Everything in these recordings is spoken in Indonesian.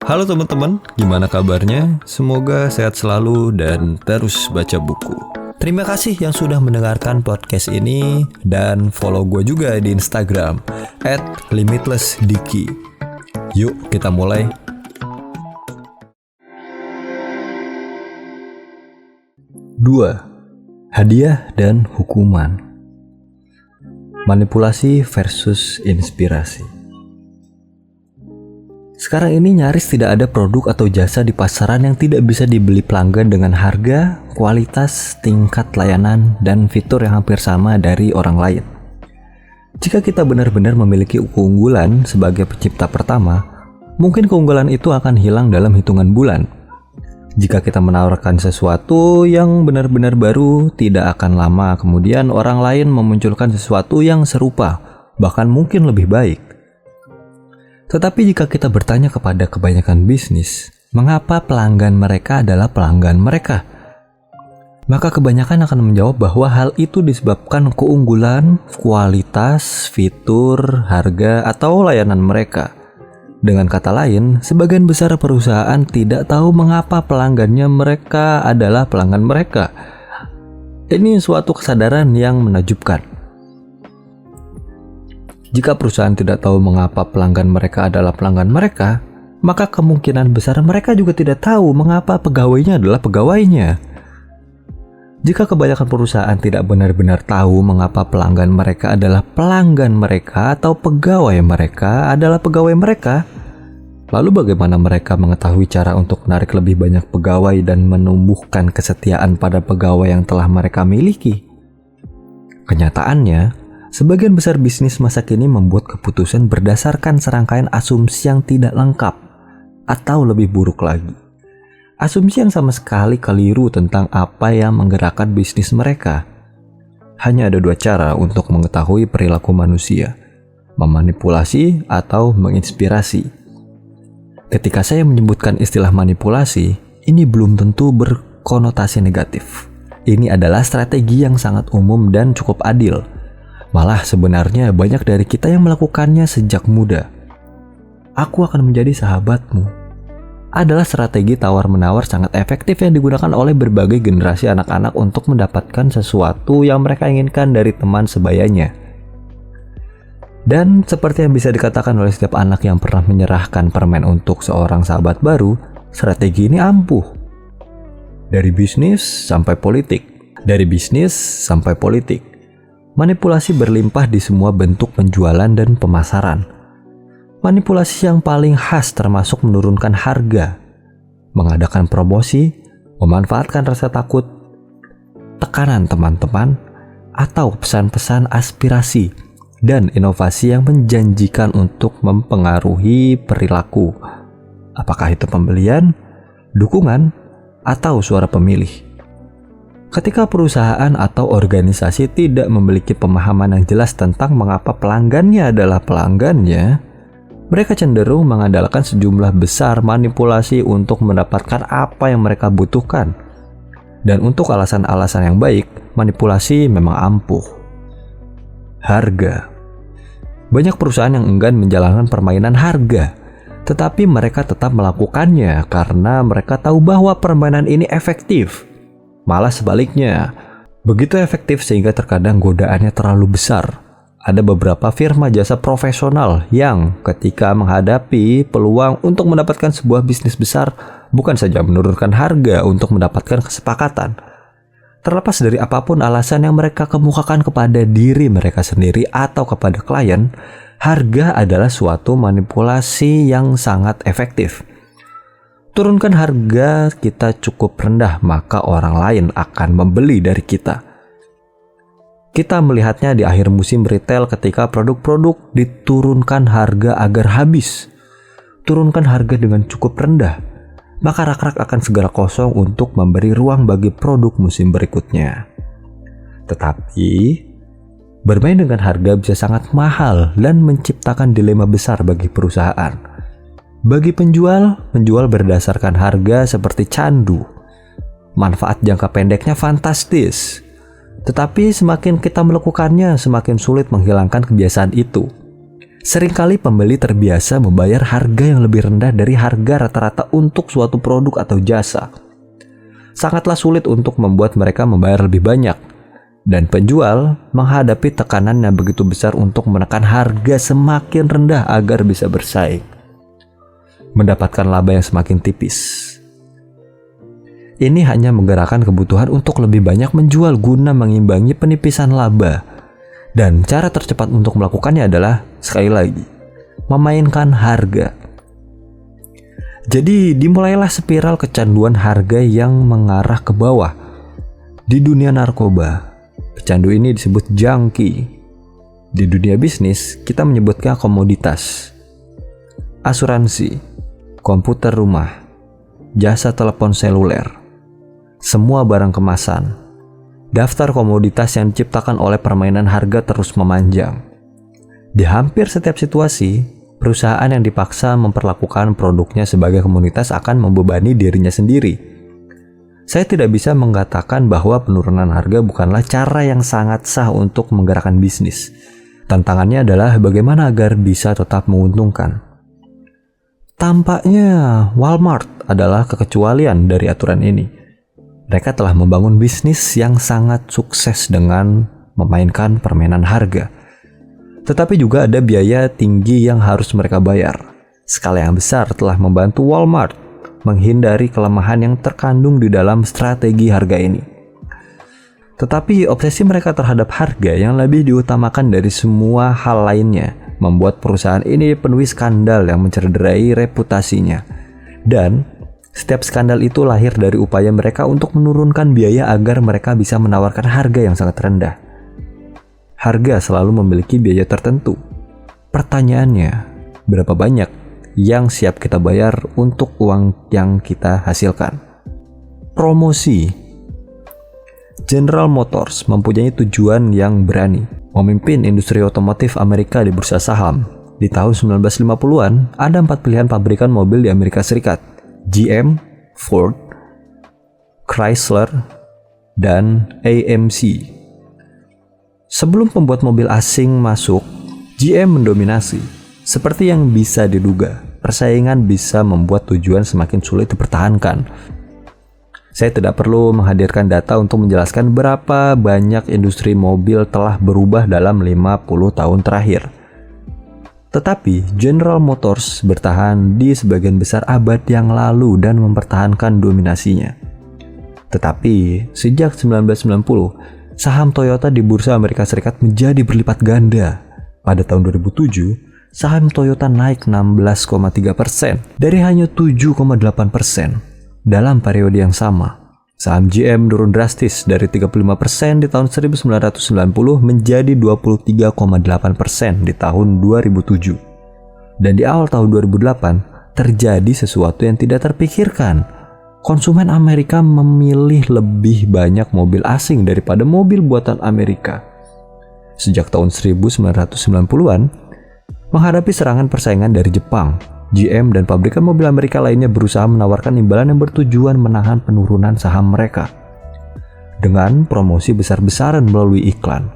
Halo teman-teman, gimana kabarnya? Semoga sehat selalu dan terus baca buku. Terima kasih yang sudah mendengarkan podcast ini dan follow gue juga di Instagram @limitlessdiki. Yuk kita mulai. Dua, hadiah dan hukuman. Manipulasi versus inspirasi. Sekarang ini nyaris tidak ada produk atau jasa di pasaran yang tidak bisa dibeli pelanggan dengan harga, kualitas, tingkat layanan, dan fitur yang hampir sama dari orang lain. Jika kita benar-benar memiliki keunggulan sebagai pencipta pertama, mungkin keunggulan itu akan hilang dalam hitungan bulan. Jika kita menawarkan sesuatu yang benar-benar baru, tidak akan lama kemudian orang lain memunculkan sesuatu yang serupa, bahkan mungkin lebih baik. Tetapi jika kita bertanya kepada kebanyakan bisnis, mengapa pelanggan mereka adalah pelanggan mereka? Maka kebanyakan akan menjawab bahwa hal itu disebabkan keunggulan, kualitas, fitur, harga, atau layanan mereka. Dengan kata lain, sebagian besar perusahaan tidak tahu mengapa pelanggannya mereka adalah pelanggan mereka. Ini suatu kesadaran yang menakjubkan. Jika perusahaan tidak tahu mengapa pelanggan mereka adalah pelanggan mereka, maka kemungkinan besar mereka juga tidak tahu mengapa pegawainya adalah pegawainya. Jika kebanyakan perusahaan tidak benar-benar tahu mengapa pelanggan mereka adalah pelanggan mereka atau pegawai mereka adalah pegawai mereka, lalu bagaimana mereka mengetahui cara untuk menarik lebih banyak pegawai dan menumbuhkan kesetiaan pada pegawai yang telah mereka miliki? Kenyataannya, sebagian besar bisnis masa kini membuat keputusan berdasarkan serangkaian asumsi yang tidak lengkap, atau lebih buruk lagi, asumsi yang sama sekali keliru tentang apa yang menggerakkan bisnis mereka. Hanya ada dua cara untuk mengetahui perilaku manusia, memanipulasi atau menginspirasi. Ketika saya menyebutkan istilah manipulasi, ini belum tentu berkonotasi negatif. Ini adalah strategi yang sangat umum dan cukup adil. Malah sebenarnya banyak dari kita yang melakukannya sejak muda. Aku akan menjadi sahabatmu adalah strategi tawar-menawar sangat efektif yang digunakan oleh berbagai generasi anak-anak untuk mendapatkan sesuatu yang mereka inginkan dari teman sebayanya. Dan seperti yang bisa dikatakan oleh setiap anak yang pernah menyerahkan permen untuk seorang sahabat baru, strategi ini ampuh. Dari bisnis sampai politik. Dari bisnis sampai politik. Manipulasi berlimpah di semua bentuk penjualan dan pemasaran. Manipulasi yang paling khas termasuk menurunkan harga, mengadakan promosi, memanfaatkan rasa takut, tekanan teman-teman, atau pesan-pesan aspirasi dan inovasi yang menjanjikan untuk mempengaruhi perilaku. Apakah itu pembelian, dukungan, atau suara pemilih? Ketika perusahaan atau organisasi tidak memiliki pemahaman yang jelas tentang mengapa pelanggannya adalah pelanggannya, mereka cenderung mengandalkan sejumlah besar manipulasi untuk mendapatkan apa yang mereka butuhkan. Dan untuk alasan-alasan yang baik, manipulasi memang ampuh. Harga. Banyak perusahaan yang enggan menjalankan permainan harga, tetapi mereka tetap melakukannya karena mereka tahu bahwa permainan ini efektif. Malah sebaliknya, begitu efektif sehingga terkadang godaannya terlalu besar. Ada beberapa firma jasa profesional yang ketika menghadapi peluang untuk mendapatkan sebuah bisnis besar, bukan saja menurunkan harga untuk mendapatkan kesepakatan. Terlepas dari apapun alasan yang mereka kemukakan kepada diri mereka sendiri atau kepada klien, harga adalah suatu manipulasi yang sangat efektif. Turunkan harga kita cukup rendah, maka orang lain akan membeli dari kita. Kita melihatnya di akhir musim retail ketika produk-produk diturunkan harga agar habis. Turunkan harga dengan cukup rendah, maka rak-rak akan segera kosong untuk memberi ruang bagi produk musim berikutnya. Tetapi, bermain dengan harga bisa sangat mahal dan menciptakan dilema besar bagi perusahaan. Bagi penjual, menjual berdasarkan harga seperti candu. Manfaat jangka pendeknya fantastis. Tetapi semakin kita melakukannya, semakin sulit menghilangkan kebiasaan itu. Seringkali pembeli terbiasa membayar harga yang lebih rendah dari harga rata-rata untuk suatu produk atau jasa. Sangatlah sulit untuk membuat mereka membayar lebih banyak, dan penjual menghadapi tekanan yang begitu besar untuk menekan harga semakin rendah agar bisa bersaing, mendapatkan laba yang semakin tipis. Ini hanya menggerakkan kebutuhan untuk lebih banyak menjual guna mengimbangi penipisan laba. Dan cara tercepat untuk melakukannya adalah, sekali lagi, memainkan harga. Jadi dimulailah spiral kecanduan harga yang mengarah ke bawah. Di dunia narkoba, pecandu ini disebut junkie. Di dunia bisnis, kita menyebutnya komoditas. Asuransi, komputer rumah, jasa telepon seluler, semua barang kemasan. Daftar komoditas yang diciptakan oleh permainan harga terus memanjang. Di hampir setiap situasi, perusahaan yang dipaksa memperlakukan produknya sebagai komoditas akan membebani dirinya sendiri. Saya tidak bisa mengatakan bahwa penurunan harga bukanlah cara yang sangat sah untuk menggerakkan bisnis. Tantangannya adalah bagaimana agar bisa tetap menguntungkan. Tampaknya Walmart adalah kekecualian dari aturan ini. Mereka telah membangun bisnis yang sangat sukses dengan memainkan permainan harga. Tetapi juga ada biaya tinggi yang harus mereka bayar. Skala yang besar telah membantu Walmart menghindari kelemahan yang terkandung di dalam strategi harga ini. Tetapi obsesi mereka terhadap harga yang lebih diutamakan dari semua hal lainnya membuat perusahaan ini penuhi skandal yang mencederai reputasinya. Dan setiap skandal itu lahir dari upaya mereka untuk menurunkan biaya agar mereka bisa menawarkan harga yang sangat rendah. Harga selalu memiliki biaya tertentu. Pertanyaannya, berapa banyak yang siap kita bayar untuk uang yang kita hasilkan? Promosi. General Motors mempunyai tujuan yang berani, memimpin industri otomotif Amerika di bursa saham. Di tahun 1950-an, ada 4 pilihan pabrikan mobil di Amerika Serikat. GM, Ford, Chrysler, dan AMC. Sebelum pembuat mobil asing masuk, GM mendominasi. Seperti yang bisa diduga, persaingan bisa membuat tujuan semakin sulit dipertahankan. Saya tidak perlu menghadirkan data untuk menjelaskan berapa banyak industri mobil telah berubah dalam 50 tahun terakhir. Tetapi General Motors bertahan di sebagian besar abad yang lalu dan mempertahankan dominasinya. Tetapi sejak 1990, saham Toyota di Bursa Amerika Serikat menjadi berlipat ganda. Pada tahun 2007, saham Toyota naik 16,3% dari hanya 7,8%. Dalam periode yang sama, saham GM turun drastis dari 35% di tahun 1990 menjadi 23,8% di tahun 2007. Dan di awal tahun 2008 terjadi sesuatu yang tidak terpikirkan. Konsumen Amerika memilih lebih banyak mobil asing daripada mobil buatan Amerika. Sejak tahun 1990-an, menghadapi serangan persaingan dari Jepang, GM dan pabrikan mobil Amerika lainnya berusaha menawarkan imbalan yang bertujuan menahan penurunan saham mereka dengan promosi besar-besaran melalui iklan.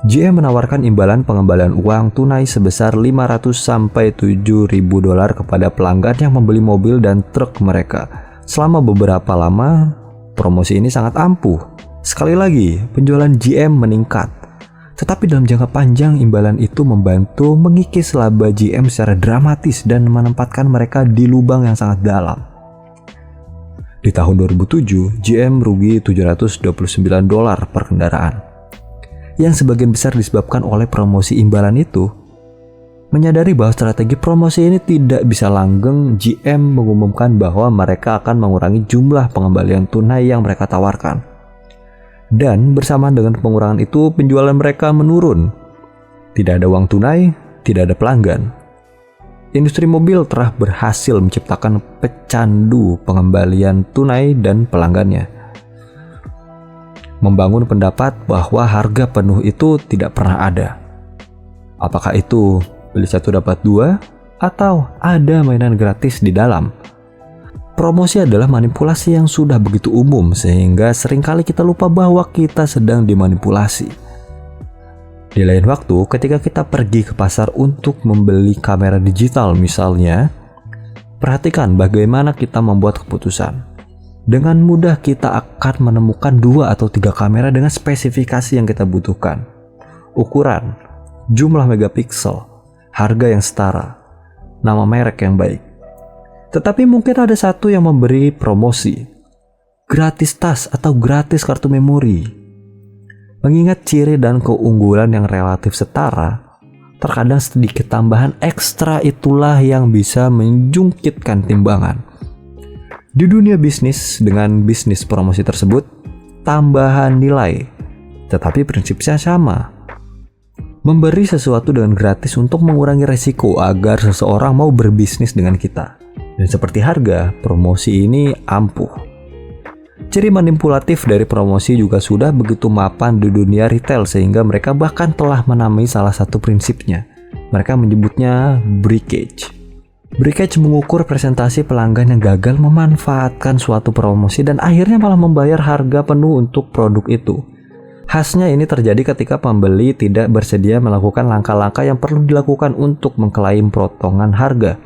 GM menawarkan imbalan pengembalian uang tunai sebesar 500 sampai 7.000 dolar kepada pelanggan yang membeli mobil dan truk mereka. Selama beberapa lama, promosi ini sangat ampuh. Sekali lagi, penjualan GM meningkat. Tetapi dalam jangka panjang, imbalan itu membantu mengikis laba GM secara dramatis dan menempatkan mereka di lubang yang sangat dalam. Di tahun 2007, GM rugi 729 dolar per kendaraan. Yang sebagian besar disebabkan oleh promosi imbalan itu. Menyadari bahwa strategi promosi ini tidak bisa langgeng, GM mengumumkan bahwa mereka akan mengurangi jumlah pengembalian tunai yang mereka tawarkan. Dan bersamaan dengan pengurangan itu, penjualan mereka menurun. Tidak ada uang tunai, tidak ada pelanggan. Industri mobil telah berhasil menciptakan pecandu pengembalian tunai dan pelanggannya. Membangun pendapat bahwa harga penuh itu tidak pernah ada. Apakah itu beli satu dapat dua, atau ada mainan gratis di dalam? Promosi adalah manipulasi yang sudah begitu umum sehingga seringkali kita lupa bahwa kita sedang dimanipulasi. Di lain waktu, ketika kita pergi ke pasar untuk membeli kamera digital misalnya, perhatikan bagaimana kita membuat keputusan. Dengan mudah kita akan menemukan 2 atau 3 kamera dengan spesifikasi yang kita butuhkan. Ukuran, jumlah megapiksel, harga yang setara, nama merek yang baik. Tetapi mungkin ada satu yang memberi promosi, gratis tas atau gratis kartu memori. Mengingat ciri dan keunggulan yang relatif setara, terkadang sedikit tambahan ekstra itulah yang bisa menjungkitkan timbangan. Di dunia bisnis, dengan bisnis promosi tersebut, tambahan nilai, tetapi prinsipnya sama. Memberi sesuatu dengan gratis untuk mengurangi resiko agar seseorang mau berbisnis dengan kita. Dan seperti harga, promosi ini ampuh. Ciri manipulatif dari promosi juga sudah begitu mapan di dunia retail sehingga mereka bahkan telah menamai salah satu prinsipnya. Mereka menyebutnya breakage. Breakage mengukur presentasi pelanggan yang gagal memanfaatkan suatu promosi dan akhirnya malah membayar harga penuh untuk produk itu. Khasnya ini terjadi ketika pembeli tidak bersedia melakukan langkah-langkah yang perlu dilakukan untuk mengklaim potongan harga.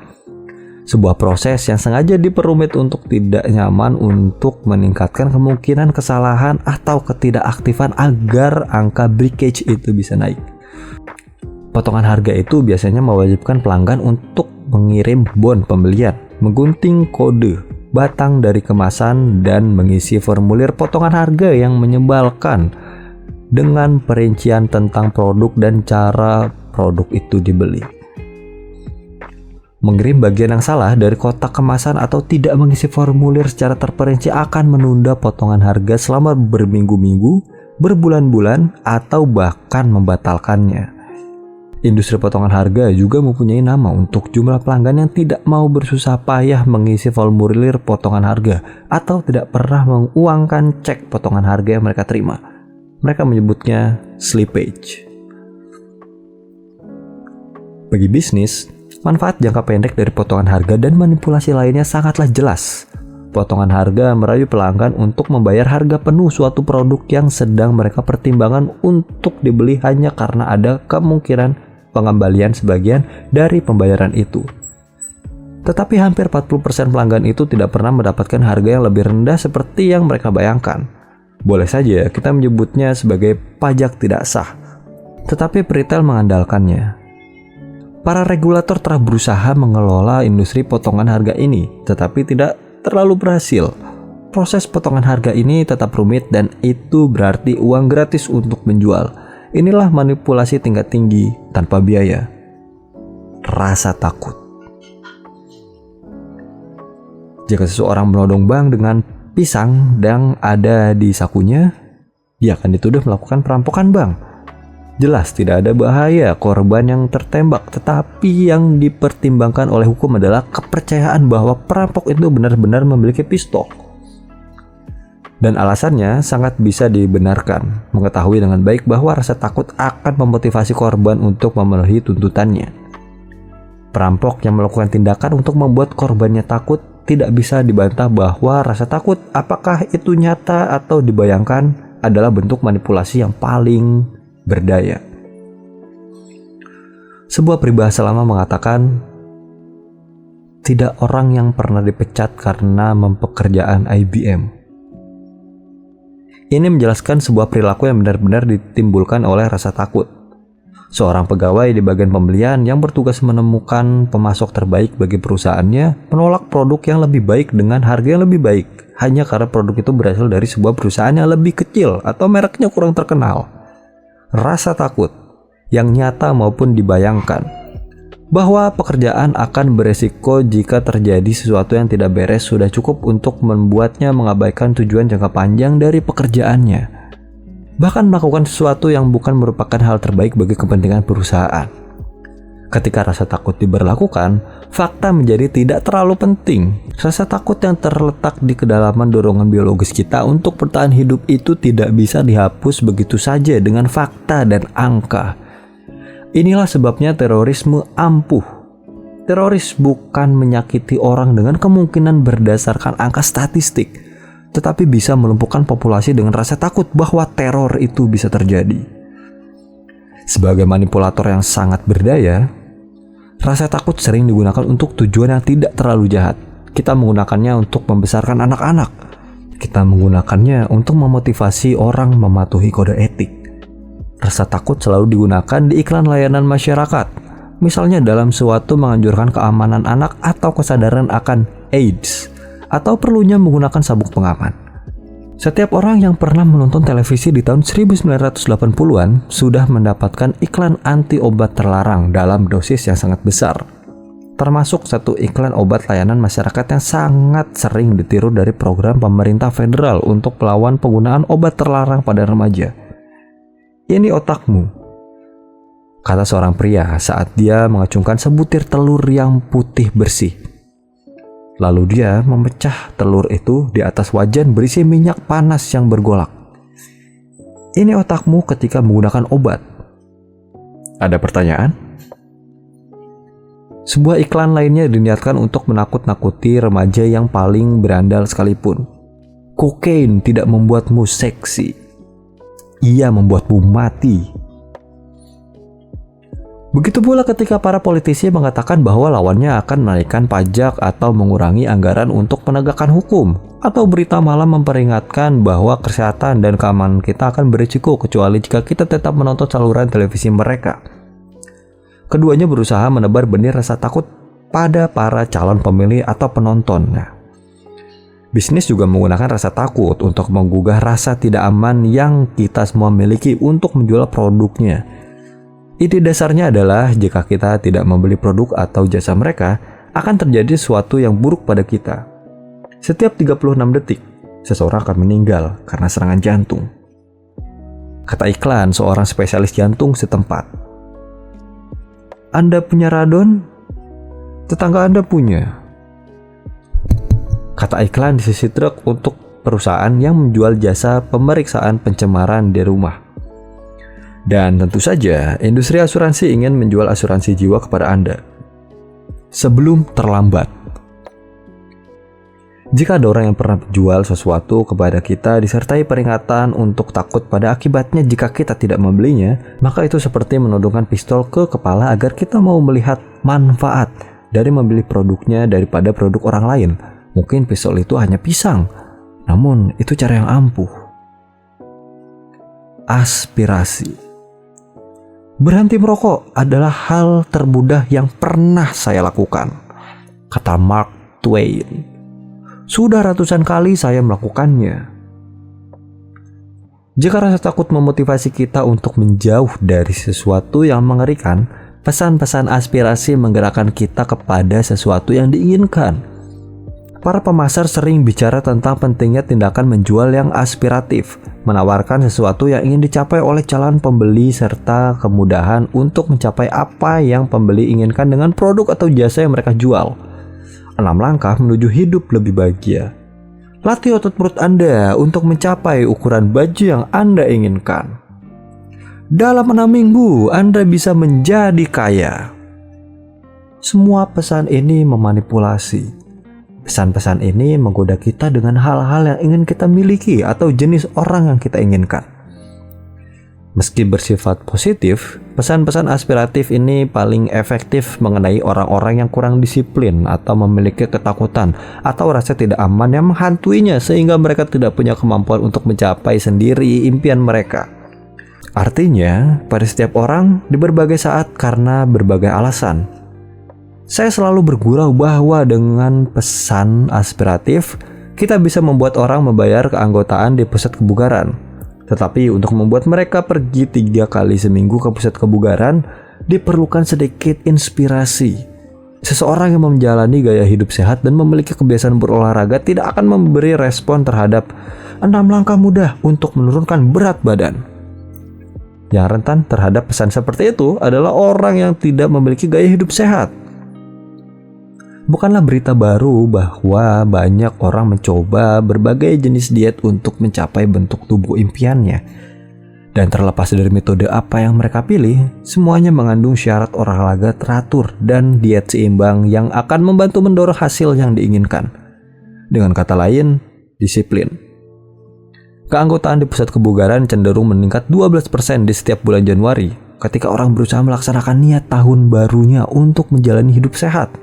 Sebuah proses yang sengaja diperumit untuk tidak nyaman untuk meningkatkan kemungkinan kesalahan atau ketidakaktifan agar angka breakage itu bisa naik. Potongan harga itu biasanya mewajibkan pelanggan untuk mengirim bon pembelian, menggunting kode batang dari kemasan, dan mengisi formulir potongan harga yang menyebalkan dengan perincian tentang produk dan cara produk itu dibeli. Mengirim bagian yang salah dari kotak kemasan atau tidak mengisi formulir secara terperinci akan menunda potongan harga selama berminggu-minggu, berbulan-bulan, atau bahkan membatalkannya. Industri potongan harga juga mempunyai nama untuk jumlah pelanggan yang tidak mau bersusah payah mengisi formulir potongan harga atau tidak pernah menguangkan cek potongan harga yang mereka terima. Mereka menyebutnya slippage. Bagi bisnis, manfaat jangka pendek dari potongan harga dan manipulasi lainnya sangatlah jelas. Potongan harga merayu pelanggan untuk membayar harga penuh suatu produk yang sedang mereka pertimbangkan untuk dibeli hanya karena ada kemungkinan pengembalian sebagian dari pembayaran itu. Tetapi hampir 40% pelanggan itu tidak pernah mendapatkan harga yang lebih rendah seperti yang mereka bayangkan. Boleh saja kita menyebutnya sebagai pajak tidak sah, tetapi peritel mengandalkannya. Para regulator telah berusaha mengelola industri potongan harga ini, tetapi tidak terlalu berhasil. Proses potongan harga ini tetap rumit dan itu berarti uang gratis untuk menjual. Inilah manipulasi tingkat tinggi tanpa biaya. Rasa takut. Jika seseorang menodong bank dengan pisang yang ada di sakunya, dia akan dituduh melakukan perampokan bank. Jelas tidak ada bahaya korban yang tertembak, tetapi yang dipertimbangkan oleh hukum adalah kepercayaan bahwa perampok itu benar-benar memiliki pistol. Dan alasannya sangat bisa dibenarkan, mengetahui dengan baik bahwa rasa takut akan memotivasi korban untuk memenuhi tuntutannya. Perampok yang melakukan tindakan untuk membuat korbannya takut tidak bisa dibantah bahwa rasa takut, apakah itu nyata atau dibayangkan, adalah bentuk manipulasi yang paling berdaya. Sebuah peribahasa lama mengatakan, tidak orang yang pernah dipecat karena mempekerjaan IBM. Ini menjelaskan sebuah perilaku yang benar-benar ditimbulkan oleh rasa takut. Seorang pegawai di bagian pembelian yang bertugas menemukan pemasok terbaik bagi perusahaannya menolak produk yang lebih baik dengan harga yang lebih baik hanya karena produk itu berasal dari sebuah perusahaan yang lebih kecil atau mereknya kurang terkenal. Rasa takut yang nyata maupun dibayangkan bahwa pekerjaan akan beresiko jika terjadi sesuatu yang tidak beres sudah cukup untuk membuatnya mengabaikan tujuan jangka panjang dari pekerjaannya, bahkan melakukan sesuatu yang bukan merupakan hal terbaik bagi kepentingan perusahaan. Ketika rasa takut diberlakukan, fakta menjadi tidak terlalu penting. Rasa takut yang terletak di kedalaman dorongan biologis kita untuk bertahan hidup itu tidak bisa dihapus begitu saja dengan fakta dan angka. Inilah sebabnya terorisme ampuh. Teroris bukan menyakiti orang dengan kemungkinan berdasarkan angka statistik, tetapi bisa melumpuhkan populasi dengan rasa takut bahwa teror itu bisa terjadi. Sebagai manipulator yang sangat berdaya, rasa takut sering digunakan untuk tujuan yang tidak terlalu jahat. Kita menggunakannya untuk membesarkan anak-anak. Kita menggunakannya untuk memotivasi orang mematuhi kode etik. Rasa takut selalu digunakan di iklan layanan masyarakat. Misalnya dalam suatu menganjurkan keamanan anak atau kesadaran akan AIDS, atau perlunya menggunakan sabuk pengaman. Setiap orang yang pernah menonton televisi di tahun 1980-an sudah mendapatkan iklan anti obat terlarang dalam dosis yang sangat besar. Termasuk satu iklan obat layanan masyarakat yang sangat sering ditiru dari program pemerintah federal untuk melawan penggunaan obat terlarang pada remaja. Ini otakmu, kata seorang pria saat dia mengacungkan sebutir telur yang putih bersih. Lalu dia memecah telur itu di atas wajan berisi minyak panas yang bergolak. Ini otakmu ketika menggunakan obat. Ada pertanyaan? Sebuah iklan lainnya diniatkan untuk menakut-nakuti remaja yang paling berandal sekalipun. Kokain tidak membuatmu seksi. Ia membuatmu mati. Begitu pula ketika para politisi mengatakan bahwa lawannya akan menaikkan pajak atau mengurangi anggaran untuk penegakan hukum, atau berita malam memperingatkan bahwa kesehatan dan keamanan kita akan berisiko kecuali jika kita tetap menonton saluran televisi mereka. Keduanya berusaha menebar benih rasa takut pada para calon pemilih atau penonton. Bisnis juga menggunakan rasa takut untuk menggugah rasa tidak aman yang kita semua miliki untuk menjual produknya. Ide dasarnya adalah jika kita tidak membeli produk atau jasa mereka, akan terjadi sesuatu yang buruk pada kita. Setiap 36 detik, seseorang akan meninggal karena serangan jantung. Kata iklan seorang spesialis jantung setempat. Anda punya radon? Tetangga Anda punya. Kata iklan di sisi truk untuk perusahaan yang menjual jasa pemeriksaan pencemaran di rumah. Dan tentu saja, industri asuransi ingin menjual asuransi jiwa kepada Anda sebelum terlambat. Jika ada orang yang pernah menjual sesuatu kepada kita disertai peringatan untuk takut pada akibatnya jika kita tidak membelinya, maka itu seperti menodongkan pistol ke kepala agar kita mau melihat manfaat dari membeli produknya daripada produk orang lain. Mungkin pistol itu hanya pisang, namun itu cara yang ampuh. Aspirasi. Berhenti merokok adalah hal termudah yang pernah saya lakukan, kata Mark Twain. Sudah ratusan kali saya melakukannya. Jika rasa takut memotivasi kita untuk menjauh dari sesuatu yang mengerikan, pesan-pesan aspirasi menggerakkan kita kepada sesuatu yang diinginkan. Para pemasar sering bicara tentang pentingnya tindakan menjual yang aspiratif, menawarkan sesuatu yang ingin dicapai oleh calon pembeli serta kemudahan untuk mencapai apa yang pembeli inginkan dengan produk atau jasa yang mereka jual. 6 langkah menuju hidup lebih bahagia. Latih otot perut Anda untuk mencapai ukuran baju yang Anda inginkan. Dalam 6 minggu, Anda bisa menjadi kaya. Semua pesan ini memanipulasi. Pesan-pesan ini menggoda kita dengan hal-hal yang ingin kita miliki atau jenis orang yang kita inginkan. Meski bersifat positif, pesan-pesan aspiratif ini paling efektif mengenai orang-orang yang kurang disiplin atau memiliki ketakutan atau rasa tidak aman yang menghantuinya sehingga mereka tidak punya kemampuan untuk mencapai sendiri impian mereka. Artinya, pada setiap orang di berbagai saat karena berbagai alasan. Saya selalu bergurau bahwa dengan pesan aspiratif, kita bisa membuat orang membayar keanggotaan di pusat kebugaran. Tetapi untuk membuat mereka pergi 3 kali seminggu ke pusat kebugaran, diperlukan sedikit inspirasi. Seseorang yang menjalani gaya hidup sehat dan memiliki kebiasaan berolahraga tidak akan memberi respon terhadap 6 langkah mudah untuk menurunkan berat badan. Yang rentan terhadap pesan seperti itu adalah orang yang tidak memiliki gaya hidup sehat. Bukanlah berita baru bahwa banyak orang mencoba berbagai jenis diet untuk mencapai bentuk tubuh impiannya. Dan terlepas dari metode apa yang mereka pilih, semuanya mengandung syarat olahraga teratur dan diet seimbang yang akan membantu mendorong hasil yang diinginkan. Dengan kata lain, disiplin. Keanggotaan di pusat kebugaran cenderung meningkat 12% di setiap bulan Januari. ketika orang berusaha melaksanakan niat tahun barunya untuk menjalani hidup sehat.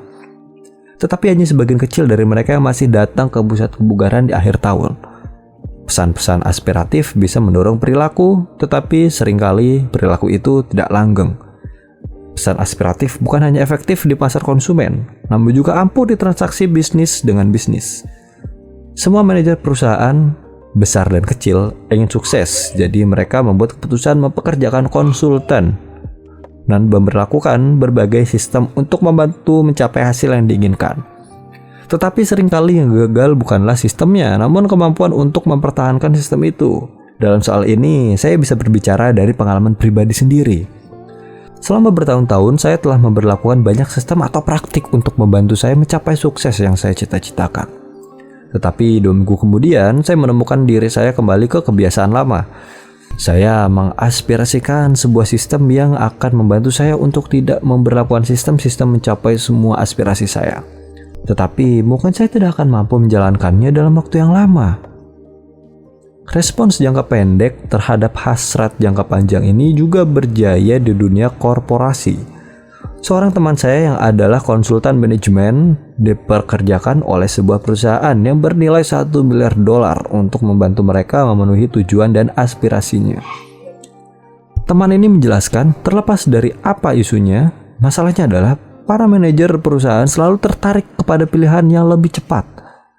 Tetapi hanya sebagian kecil dari mereka yang masih datang ke pusat kebugaran di akhir tahun. Pesan-pesan aspiratif bisa mendorong perilaku, tetapi seringkali perilaku itu tidak langgeng. Pesan aspiratif bukan hanya efektif di pasar konsumen, namun juga ampuh di transaksi bisnis dengan bisnis. Semua manajer perusahaan, besar dan kecil, ingin sukses, jadi mereka membuat keputusan mempekerjakan konsultan dan memberlakukan berbagai sistem untuk membantu mencapai hasil yang diinginkan. Tetapi seringkali yang gagal bukanlah sistemnya, namun kemampuan untuk mempertahankan sistem itu. Dalam soal ini, saya bisa berbicara dari pengalaman pribadi sendiri. Selama bertahun-tahun, saya telah memberlakukan banyak sistem atau praktik untuk membantu saya mencapai sukses yang saya cita-citakan. Tetapi 2 minggu kemudian, saya menemukan diri saya kembali ke kebiasaan lama. Saya mengaspirasikan sebuah sistem yang akan membantu saya untuk tidak memberlakukan sistem-sistem mencapai semua aspirasi saya. Tetapi mungkin saya tidak akan mampu menjalankannya dalam waktu yang lama. Respons jangka pendek terhadap hasrat jangka panjang ini juga berjaya di dunia korporasi. Seorang teman saya yang adalah konsultan manajemen dipekerjakan oleh sebuah perusahaan yang bernilai $1 miliar untuk membantu mereka memenuhi tujuan dan aspirasinya. Teman ini menjelaskan, terlepas dari apa isunya, masalahnya adalah para manajer perusahaan selalu tertarik kepada pilihan yang lebih cepat,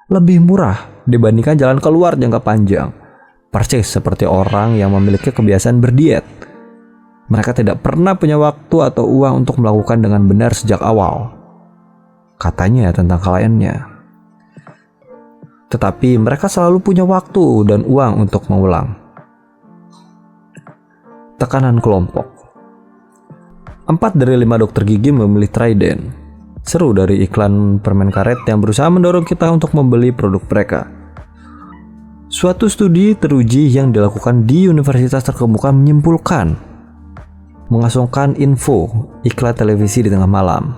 lebih murah dibandingkan jalan keluar jangka panjang. Persis seperti orang yang memiliki kebiasaan berdiet. Mereka tidak pernah punya waktu atau uang untuk melakukan dengan benar sejak awal, katanya tentang kliennya. Tetapi mereka selalu punya waktu dan uang untuk mengulang. Tekanan kelompok. 4 dari 5 dokter gigi memilih Trident. Seru dari iklan permen karet yang berusaha mendorong kita untuk membeli produk mereka. Suatu studi teruji yang dilakukan di universitas terkemuka menyimpulkan, mengasungkan info iklan televisi di tengah malam.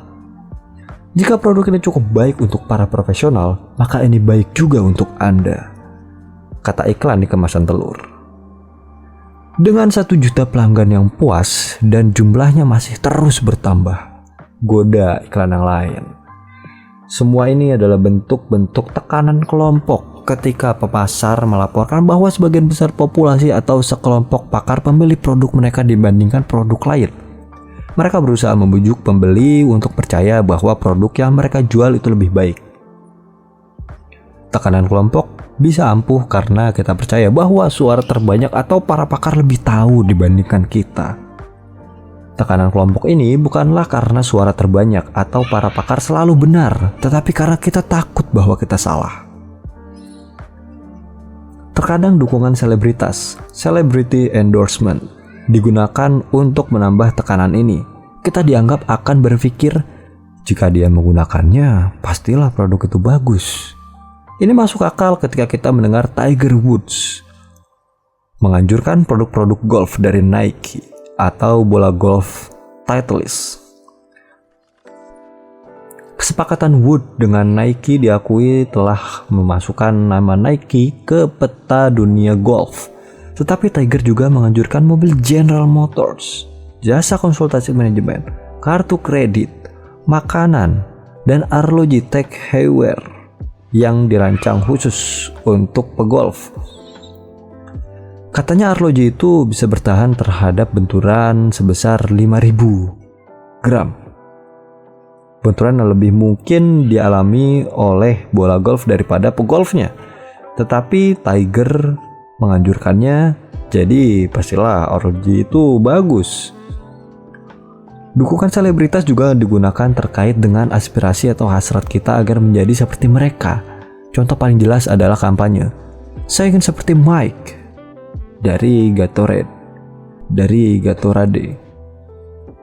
Jika produk ini cukup baik untuk para profesional, maka ini baik juga untuk Anda, kata iklan di kemasan telur. Dengan 1 juta pelanggan yang puas dan jumlahnya masih terus bertambah, goda iklan yang lain. Semua ini adalah bentuk-bentuk tekanan kelompok ketika pemasar melaporkan bahwa sebagian besar populasi atau sekelompok pakar pembeli produk mereka dibandingkan produk lain. Mereka berusaha membujuk pembeli untuk percaya bahwa produk yang mereka jual itu lebih baik. Tekanan kelompok bisa ampuh karena kita percaya bahwa suara terbanyak atau para pakar lebih tahu dibandingkan kita. Tekanan kelompok ini bukanlah karena suara terbanyak atau para pakar selalu benar, tetapi karena kita takut bahwa kita salah. Terkadang dukungan selebritas, celebrity endorsement, digunakan untuk menambah tekanan ini. Kita dianggap akan berpikir, jika dia menggunakannya, pastilah produk itu bagus. Ini masuk akal ketika kita mendengar Tiger Woods menganjurkan produk-produk golf dari Nike atau bola golf Titleist. Kesepakatan Wood dengan Nike diakui telah memasukkan nama Nike ke peta dunia golf. Tetapi Tiger juga menganjurkan mobil General Motors, jasa konsultasi manajemen, kartu kredit, makanan, dan arloji Tag Heuer yang dirancang khusus untuk pegolf. Katanya arloji itu bisa bertahan terhadap benturan sebesar 5.000 gram. Benturan yang lebih mungkin dialami oleh bola golf daripada pegolfnya. Tetapi Tiger menganjurkannya, jadi pastilah arloji itu bagus. Dukungan selebritas juga digunakan terkait dengan aspirasi atau hasrat kita agar menjadi seperti mereka. Contoh paling jelas adalah kampanye, "Saya ingin seperti Mike" dari Gatorade,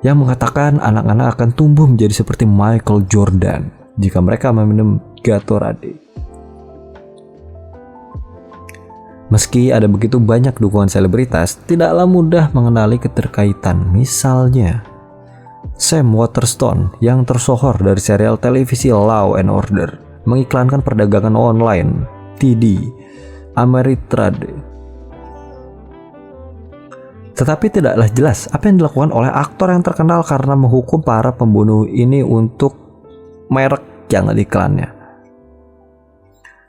yang mengatakan anak-anak akan tumbuh menjadi seperti Michael Jordan jika mereka meminum Gatorade. Meski ada begitu banyak dukungan selebritas, tidaklah mudah mengenali keterkaitan. Misalnya, Sam Waterston yang tersohor dari serial televisi Law and Order mengiklankan perdagangan online TD Ameritrade. Tetapi tidaklah jelas apa yang dilakukan oleh aktor yang terkenal karena menghukum para pembunuh ini untuk merek yang iklannya.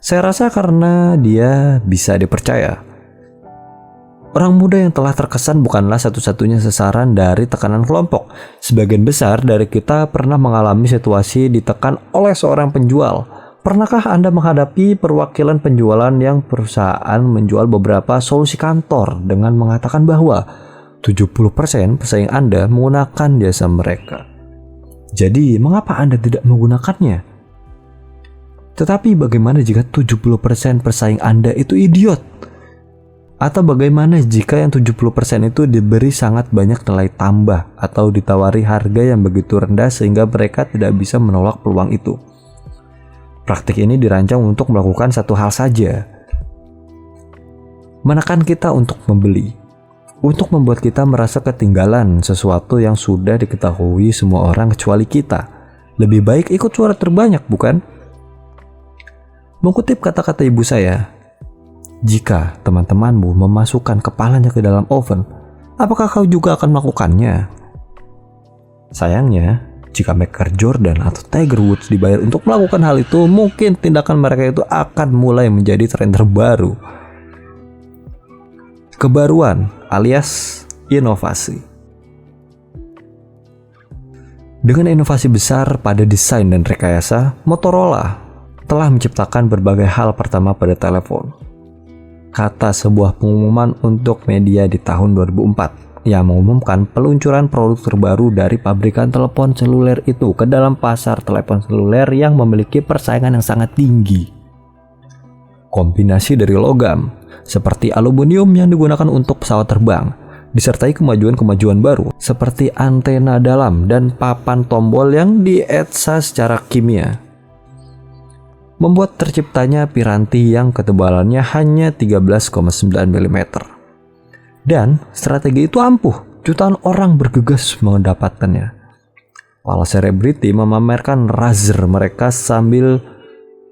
Saya rasa karena dia bisa dipercaya. Orang muda yang telah terkesan bukanlah satu-satunya sasaran dari tekanan kelompok. Sebagian besar dari kita pernah mengalami situasi ditekan oleh seorang penjual. Pernahkah Anda menghadapi perwakilan penjualan yang perusahaan menjual beberapa solusi kantor dengan mengatakan bahwa 70% pesaing Anda menggunakan jasa mereka? Jadi, mengapa Anda tidak menggunakannya? Tetapi bagaimana jika 70% pesaing Anda itu idiot? Atau bagaimana jika yang 70% itu diberi sangat banyak nilai tambah atau ditawari harga yang begitu rendah sehingga mereka tidak bisa menolak peluang itu? Praktik ini dirancang untuk melakukan satu hal saja, menekan kita untuk membeli, untuk membuat kita merasa ketinggalan sesuatu yang sudah diketahui semua orang kecuali kita. Lebih baik ikut suara terbanyak, bukan? Mengutip kata-kata ibu saya, jika teman-temanmu memasukkan kepalanya ke dalam oven, apakah kau juga akan melakukannya? Sayangnya, jika Michael Jordan atau Tiger Woods dibayar untuk melakukan hal itu, mungkin tindakan mereka itu akan mulai menjadi tren terbaru. Kebaruan alias inovasi. Dengan inovasi besar pada desain dan rekayasa, Motorola telah menciptakan berbagai hal pertama pada telepon. Kata sebuah pengumuman untuk media di tahun 2004 yang mengumumkan peluncuran produk terbaru dari pabrikan telepon seluler itu ke dalam pasar telepon seluler yang memiliki persaingan yang sangat tinggi. Kombinasi dari logam seperti aluminium yang digunakan untuk pesawat terbang, disertai kemajuan-kemajuan baru seperti antena dalam dan papan tombol yang dietsa secara kimia, membuat terciptanya piranti yang ketebalannya hanya 13,9 mm. Dan strategi itu ampuh, jutaan orang bergegas mendapatkannya. Para selebriti memamerkan Razr mereka sambil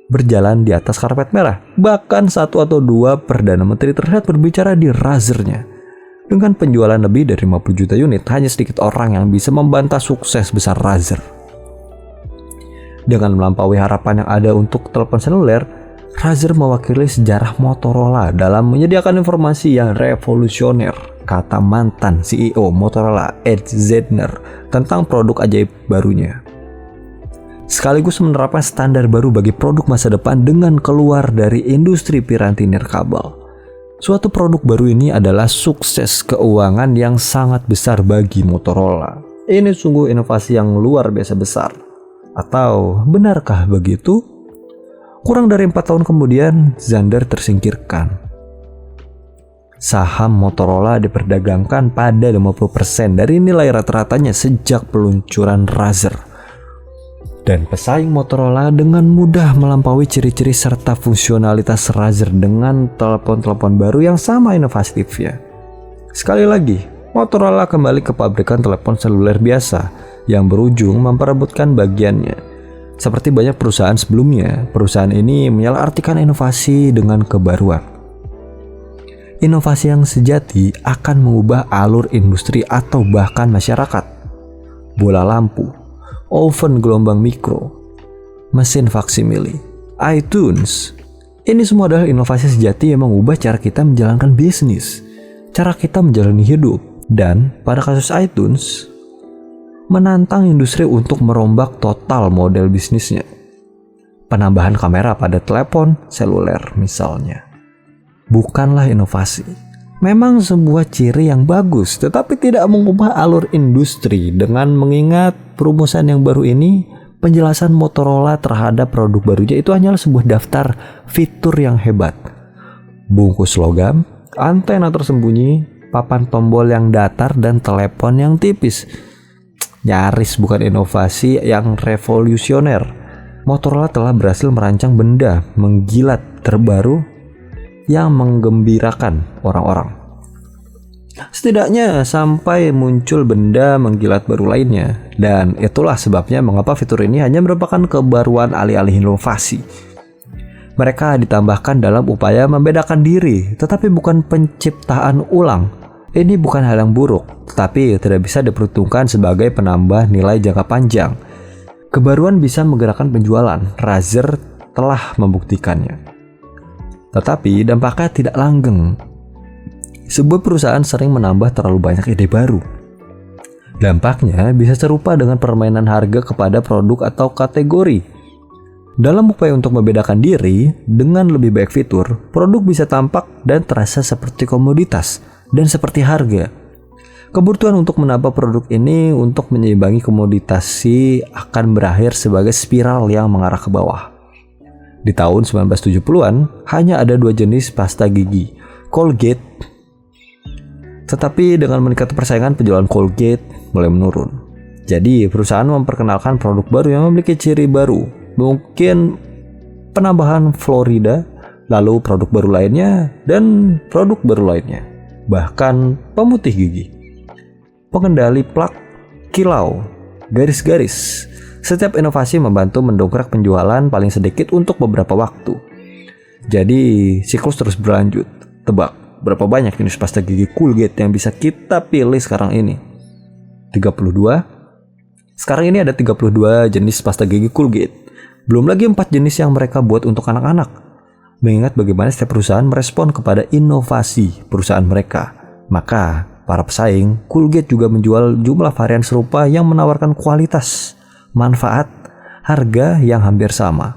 berjalan di atas karpet merah. Bahkan 1 atau 2 Perdana Menteri terlihat berbicara di Razr-nya. Dengan penjualan lebih dari 50 juta unit, hanya sedikit orang yang bisa membantah sukses besar Razr. Dengan melampaui harapan yang ada untuk telepon seluler, Razr mewakili sejarah Motorola dalam menyediakan informasi yang revolusioner, kata mantan CEO Motorola Ed Zedner tentang produk ajaib barunya. Sekaligus menerapkan standar baru bagi produk masa depan dengan keluar dari industri piranti nirkabel. Suatu produk baru ini adalah sukses keuangan yang sangat besar bagi Motorola. Ini sungguh inovasi yang luar biasa besar. Atau benarkah begitu? Kurang dari 4 tahun kemudian, Zander tersingkirkan. Saham Motorola diperdagangkan pada 50% dari nilai rata-ratanya sejak peluncuran Razr. Dan pesaing Motorola dengan mudah melampaui ciri-ciri serta fungsionalitas Razr dengan telepon-telepon baru yang sama inovatifnya. Sekali lagi, Motorola kembali ke pabrikan telepon seluler biasa yang berujung memperebutkan bagiannya. Seperti banyak perusahaan sebelumnya, perusahaan ini menyalahartikan inovasi dengan kebaruan. Inovasi yang sejati akan mengubah alur industri atau bahkan masyarakat. Bola lampu, oven gelombang mikro, mesin faksimili, iTunes. Ini semua adalah inovasi sejati yang mengubah cara kita menjalankan bisnis, cara kita menjalani hidup, dan pada kasus iTunes, menantang industri untuk merombak total model bisnisnya. Penambahan kamera pada telepon seluler misalnya bukanlah inovasi. Memang sebuah ciri yang bagus, tetapi tidak mengubah alur industri. Dengan mengingat perumusan yang baru ini, penjelasan Motorola terhadap produk barunya itu hanyalah sebuah daftar fitur yang hebat. Bungkus logam, antena tersembunyi, papan tombol yang datar, dan telepon yang tipis. Nyaris bukan inovasi yang revolusioner. Motorola telah berhasil merancang benda menggilat terbaru yang menggembirakan orang-orang. Setidaknya sampai muncul benda menggilat baru lainnya. Dan itulah sebabnya mengapa fitur ini hanya merupakan kebaruan alih-alih inovasi. Mereka ditambahkan dalam upaya membedakan diri, tetapi bukan penciptaan ulang. Ini bukan hal yang buruk, tetapi tidak bisa diperhitungkan sebagai penambah nilai jangka panjang. Kebaruan bisa menggerakkan penjualan, Razer telah membuktikannya. Tetapi dampaknya tidak langgeng. Sebuah perusahaan sering menambah terlalu banyak ide baru. Dampaknya bisa serupa dengan permainan harga kepada produk atau kategori. Dalam upaya untuk membedakan diri, dengan lebih banyak fitur, produk bisa tampak dan terasa seperti komoditas dan seperti harga. Kebutuhan untuk menambah produk ini untuk menyeimbangi komoditasi akan berakhir sebagai spiral yang mengarah ke bawah. Di tahun 1970-an, hanya ada 2 jenis pasta gigi, Colgate. Tetapi dengan meningkatnya persaingan, penjualan Colgate mulai menurun. Jadi, perusahaan memperkenalkan produk baru yang memiliki ciri baru. Mungkin penambahan Florida, lalu produk baru lainnya, dan produk baru lainnya. Bahkan pemutih gigi, pengendali plak, kilau, garis-garis. Setiap inovasi membantu mendongkrak penjualan paling sedikit untuk beberapa waktu. Jadi siklus terus berlanjut. Tebak, berapa banyak jenis pasta gigi Colgate yang bisa kita pilih sekarang ini? 32? Sekarang ini ada 32 jenis pasta gigi Colgate. Belum lagi 4 jenis yang mereka buat untuk anak-anak. Mengingat bagaimana setiap perusahaan merespon kepada inovasi perusahaan mereka, maka para pesaing Colgate juga menjual jumlah varian serupa yang menawarkan kualitas, manfaat, harga yang hampir sama.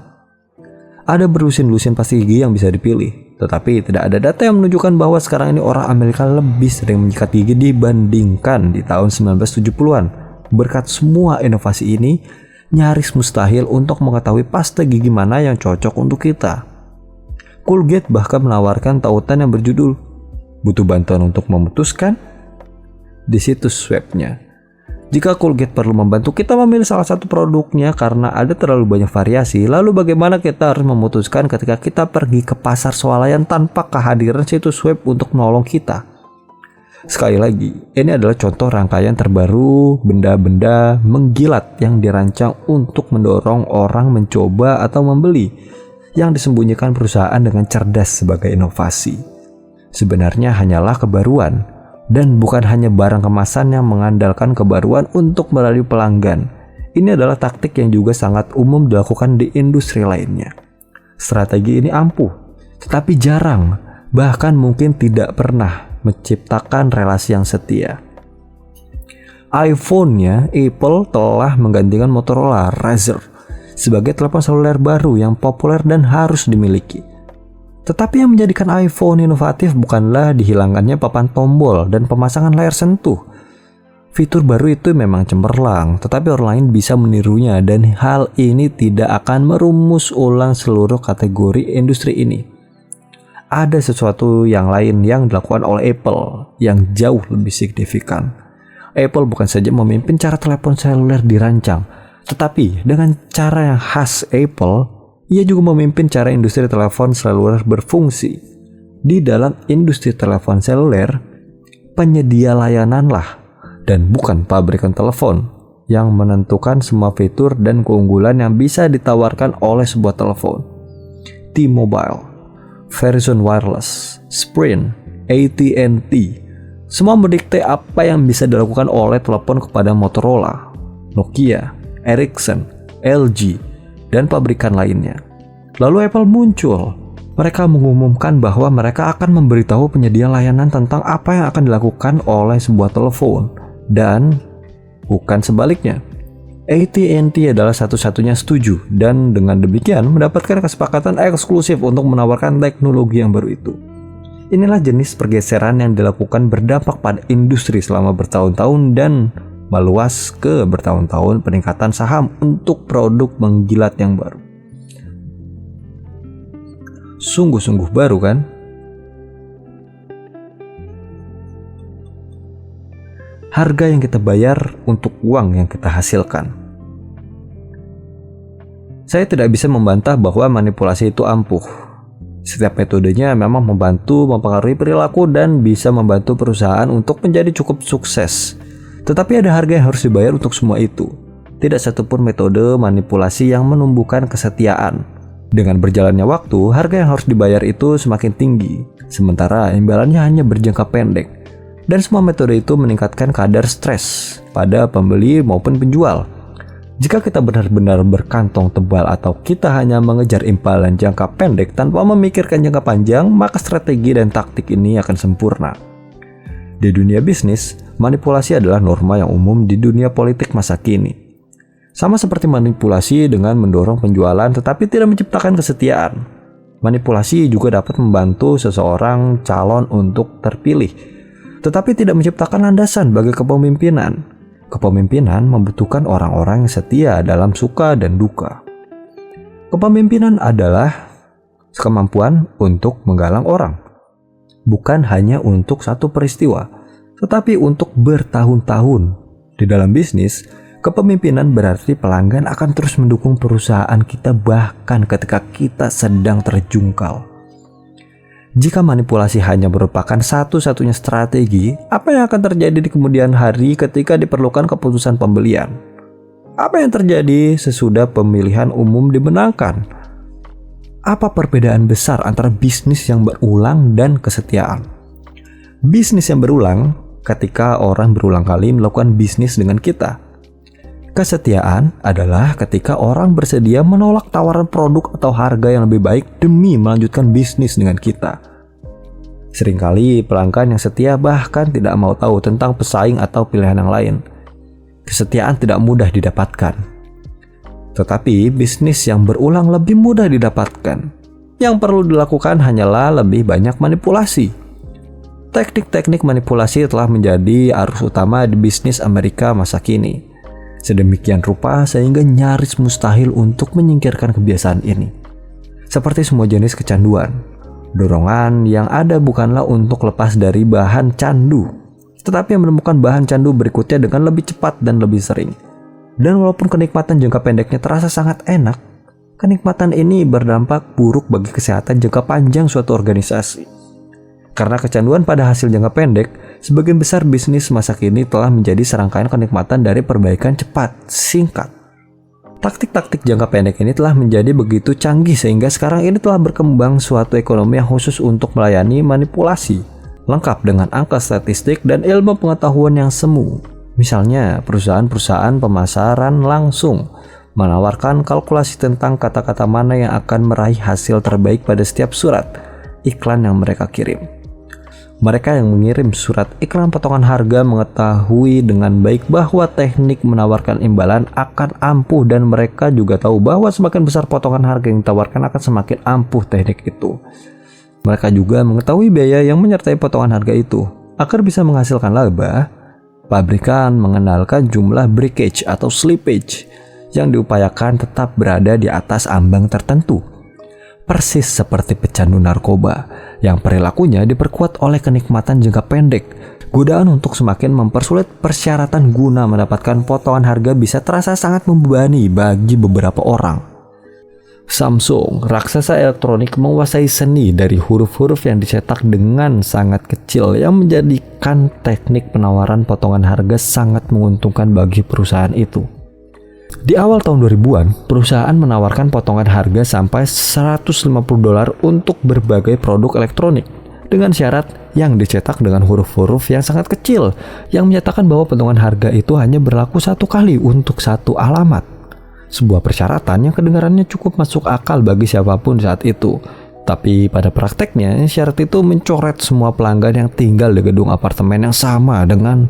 Ada berlusin-lusin pasta gigi yang bisa dipilih, tetapi tidak ada data yang menunjukkan bahwa sekarang ini orang Amerika lebih sering menyikat gigi dibandingkan di tahun 1970-an. Berkat semua inovasi ini, nyaris mustahil untuk mengetahui pasta gigi mana yang cocok untuk kita. Colgate bahkan menawarkan tautan yang berjudul "Butuh bantuan untuk memutuskan?" di situs webnya. Jika Colgate perlu membantu kita memilih salah satu produknya karena ada terlalu banyak variasi, lalu bagaimana kita harus memutuskan ketika kita pergi ke pasar swalayan tanpa kehadiran situs web untuk menolong kita? Sekali lagi, ini adalah contoh rangkaian terbaru benda-benda menggilat yang dirancang untuk mendorong orang mencoba atau membeli, yang disembunyikan perusahaan dengan cerdas sebagai inovasi. Sebenarnya hanyalah kebaruan, dan bukan hanya barang kemasan yang mengandalkan kebaruan untuk merayu pelanggan. Ini adalah taktik yang juga sangat umum dilakukan di industri lainnya. Strategi ini ampuh, tetapi jarang, bahkan mungkin tidak pernah menciptakan relasi yang setia. iPhone-nya, Apple telah menggantikan Motorola Razr sebagai telepon seluler baru yang populer dan harus dimiliki. Tetapi yang menjadikan iPhone inovatif bukanlah dihilangkannya papan tombol dan pemasangan layar sentuh. Fitur baru itu memang cemerlang, tetapi orang lain bisa menirunya dan hal ini tidak akan merumus ulang seluruh kategori industri ini. Ada sesuatu yang lain yang dilakukan oleh Apple yang jauh lebih signifikan. Apple bukan saja memimpin cara telepon seluler dirancang, tetapi dengan cara yang khas Apple, ia juga memimpin cara industri telepon seluler berfungsi. Di dalam industri telepon seluler, penyedia layananlah dan bukan pabrikan telepon yang menentukan semua fitur dan keunggulan yang bisa ditawarkan oleh sebuah telepon. T-Mobile, Verizon Wireless, Sprint, AT&T, semua mendikte apa yang bisa dilakukan oleh telepon kepada Motorola, Nokia, Ericsson, LG, dan pabrikan lainnya. Lalu Apple muncul. Mereka mengumumkan bahwa mereka akan memberitahu penyedia layanan tentang apa yang akan dilakukan oleh sebuah telepon, dan bukan sebaliknya. AT&T adalah satu-satunya setuju, dan dengan demikian mendapatkan kesepakatan eksklusif untuk menawarkan teknologi yang baru itu. Inilah jenis pergeseran yang dilakukan berdampak pada industri selama bertahun-tahun dan meluas ke bertahun-tahun peningkatan saham untuk produk menggilat yang baru. Sungguh-sungguh baru kan? Harga yang kita bayar untuk uang yang kita hasilkan. Saya tidak bisa membantah bahwa manipulasi itu ampuh. Setiap metodenya memang membantu mempengaruhi perilaku dan bisa membantu perusahaan untuk menjadi cukup sukses. Tetapi ada harga yang harus dibayar untuk semua itu. Tidak satupun metode manipulasi yang menumbuhkan kesetiaan. Dengan berjalannya waktu, harga yang harus dibayar itu semakin tinggi, sementara imbalannya hanya berjangka pendek. Dan semua metode itu meningkatkan kadar stres pada pembeli maupun penjual. Jika kita benar-benar berkantong tebal atau kita hanya mengejar imbalan jangka pendek tanpa memikirkan jangka panjang, maka strategi dan taktik ini akan sempurna. Di dunia bisnis, manipulasi adalah norma yang umum di dunia politik masa kini. Sama seperti manipulasi dengan mendorong penjualan tetapi tidak menciptakan kesetiaan. Manipulasi juga dapat membantu seseorang calon untuk terpilih, tetapi tidak menciptakan landasan bagi kepemimpinan. Kepemimpinan membutuhkan orang-orang yang setia dalam suka dan duka. Kepemimpinan adalah kemampuan untuk menggalang orang, bukan hanya untuk satu peristiwa, tetapi untuk bertahun-tahun. Di dalam bisnis, kepemimpinan berarti pelanggan akan terus mendukung perusahaan kita bahkan ketika kita sedang terjungkal. Jika manipulasi hanya merupakan satu-satunya strategi, apa yang akan terjadi di kemudian hari ketika diperlukan keputusan pembelian? Apa yang terjadi sesudah pemilihan umum dimenangkan? Apa perbedaan besar antara bisnis yang berulang dan kesetiaan? Bisnis yang berulang ketika orang berulang kali melakukan bisnis dengan kita. Kesetiaan adalah ketika orang bersedia menolak tawaran produk atau harga yang lebih baik demi melanjutkan bisnis dengan kita. Seringkali pelanggan yang setia bahkan tidak mau tahu tentang pesaing atau pilihan yang lain. Kesetiaan tidak mudah didapatkan. Tetapi bisnis yang berulang lebih mudah didapatkan. Yang perlu dilakukan hanyalah lebih banyak manipulasi. Teknik-teknik manipulasi telah menjadi arus utama di bisnis Amerika masa kini. Sedemikian rupa sehingga nyaris mustahil untuk menyingkirkan kebiasaan ini. Seperti semua jenis kecanduan, dorongan yang ada bukanlah untuk lepas dari bahan candu, tetapi menemukan bahan candu berikutnya dengan lebih cepat dan lebih sering. Dan walaupun kenikmatan jangka pendeknya terasa sangat enak, kenikmatan ini berdampak buruk bagi kesehatan jangka panjang suatu organisasi. Karena kecanduan pada hasil jangka pendek, sebagian besar bisnis masa kini telah menjadi serangkaian kenikmatan dari perbaikan cepat, singkat. Taktik-taktik jangka pendek ini telah menjadi begitu canggih sehingga sekarang ini telah berkembang suatu ekonomi yang khusus untuk melayani manipulasi, lengkap dengan angka statistik dan ilmu pengetahuan yang semu. Misalnya, perusahaan-perusahaan pemasaran langsung menawarkan kalkulasi tentang kata-kata mana yang akan meraih hasil terbaik pada setiap surat iklan yang mereka kirim. Mereka yang mengirim surat iklan potongan harga mengetahui dengan baik bahwa teknik menawarkan imbalan akan ampuh dan mereka juga tahu bahwa semakin besar potongan harga yang ditawarkan akan semakin ampuh teknik itu. Mereka juga mengetahui biaya yang menyertai potongan harga itu. Agar bisa menghasilkan laba, pabrikan mengenalkan jumlah breakage atau slippage yang diupayakan tetap berada di atas ambang tertentu. Persis seperti pecandu narkoba yang perilakunya diperkuat oleh kenikmatan jangka pendek. Godaan untuk semakin mempersulit persyaratan guna mendapatkan potongan harga bisa terasa sangat membebani bagi beberapa orang. Samsung, raksasa elektronik, menguasai seni dari huruf-huruf yang dicetak dengan sangat kecil yang menjadikan teknik penawaran potongan harga sangat menguntungkan bagi perusahaan itu. Di awal tahun 2000-an, perusahaan menawarkan potongan harga sampai $150 untuk berbagai produk elektronik dengan syarat yang dicetak dengan huruf-huruf yang sangat kecil yang menyatakan bahwa potongan harga itu hanya berlaku satu kali untuk satu alamat. Sebuah persyaratan yang kedengarannya cukup masuk akal bagi siapapun saat itu. Tapi pada prakteknya, syarat itu mencoret semua pelanggan yang tinggal di gedung apartemen yang sama dengan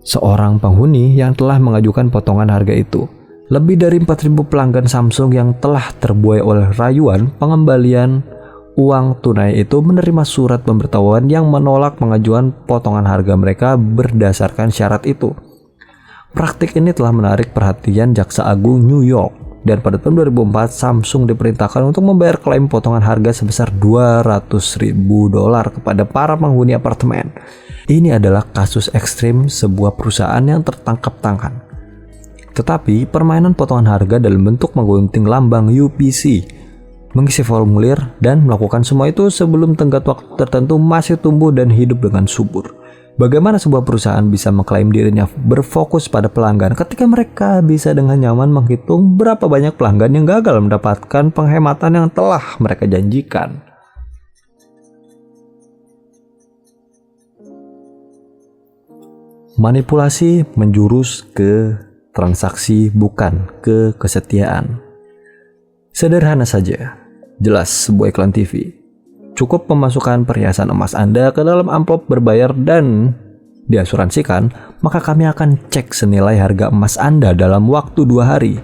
seorang penghuni yang telah mengajukan potongan harga itu. Lebih dari 4.000 pelanggan Samsung yang telah terbuai oleh rayuan pengembalian uang tunai itu menerima surat pemberitahuan yang menolak pengajuan potongan harga mereka berdasarkan syarat itu. Praktik ini telah menarik perhatian Jaksa Agung New York dan pada tahun 2004 Samsung diperintahkan untuk membayar klaim potongan harga sebesar $200.000 kepada para penghuni apartemen. Ini adalah kasus ekstrim sebuah perusahaan yang tertangkap tangan. Tetapi permainan potongan harga dalam bentuk menggunting lambang UPC, mengisi formulir, dan melakukan semua itu sebelum tenggat waktu tertentu masih tumbuh dan hidup dengan subur. Bagaimana sebuah perusahaan bisa mengklaim dirinya berfokus pada pelanggan ketika mereka bisa dengan nyaman menghitung berapa banyak pelanggan yang gagal mendapatkan penghematan yang telah mereka janjikan? Manipulasi menjurus ke transaksi, bukan ke kesetiaan. Sederhana saja, jelas sebuah iklan TV. Cukup memasukkan perhiasan emas Anda ke dalam amplop berbayar dan diasuransikan, maka kami akan cek senilai harga emas Anda dalam waktu 2 hari.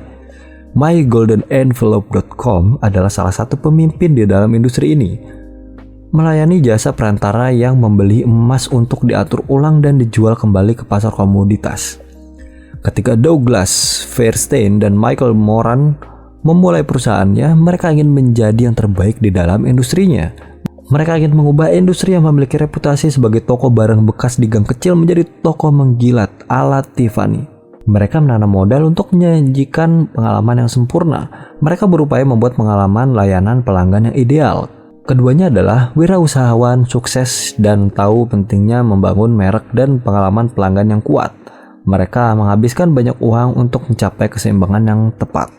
MyGoldenEnvelope.com adalah salah satu pemimpin di dalam industri ini. Melayani jasa perantara yang membeli emas untuk diatur ulang dan dijual kembali ke pasar komoditas. Ketika Douglas Fairstein dan Michael Moran memulai perusahaannya, mereka ingin menjadi yang terbaik di dalam industrinya. Mereka ingin mengubah industri yang memiliki reputasi sebagai toko barang bekas di gang kecil menjadi toko menggilat ala Tiffany. Mereka menanam modal untuk menyajikan pengalaman yang sempurna. Mereka berupaya membuat pengalaman layanan pelanggan yang ideal. Keduanya adalah wirausahawan sukses dan tahu pentingnya membangun merek dan pengalaman pelanggan yang kuat. Mereka menghabiskan banyak uang untuk mencapai keseimbangan yang tepat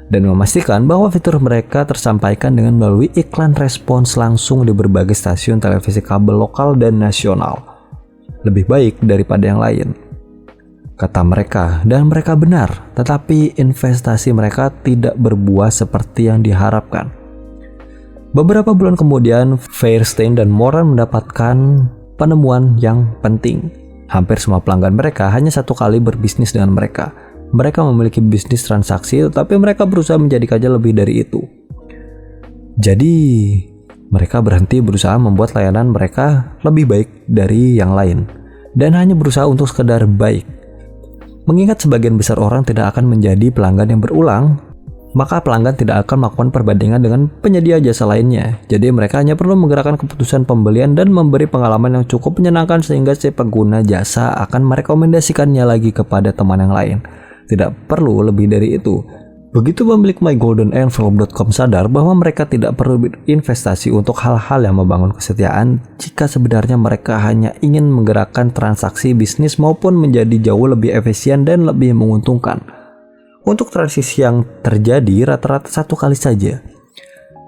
dan memastikan bahwa fitur mereka tersampaikan dengan melalui iklan respons langsung di berbagai stasiun televisi kabel lokal dan nasional. Lebih baik daripada yang lain, kata mereka, dan mereka benar, tetapi investasi mereka tidak berbuah seperti yang diharapkan. Beberapa bulan kemudian, Fairstein dan Moran mendapatkan penemuan yang penting. Hampir semua pelanggan mereka hanya satu kali berbisnis dengan mereka. Mereka memiliki bisnis transaksi, tetapi mereka berusaha menjadikannya lebih dari itu. Jadi, mereka berhenti berusaha membuat layanan mereka lebih baik dari yang lain, dan hanya berusaha untuk sekedar baik. Mengingat sebagian besar orang tidak akan menjadi pelanggan yang berulang, maka pelanggan tidak akan melakukan perbandingan dengan penyedia jasa lainnya. Jadi mereka hanya perlu menggerakkan keputusan pembelian dan memberi pengalaman yang cukup menyenangkan sehingga si pengguna jasa akan merekomendasikannya lagi kepada teman yang lain. Tidak perlu lebih dari itu. Begitu pemilik MyGoldenEnvelope.com sadar bahwa mereka tidak perlu berinvestasi untuk hal-hal yang membangun kesetiaan jika sebenarnya mereka hanya ingin menggerakkan transaksi bisnis maupun menjadi jauh lebih efisien dan lebih menguntungkan. Untuk transisi yang terjadi rata-rata 1 kali saja.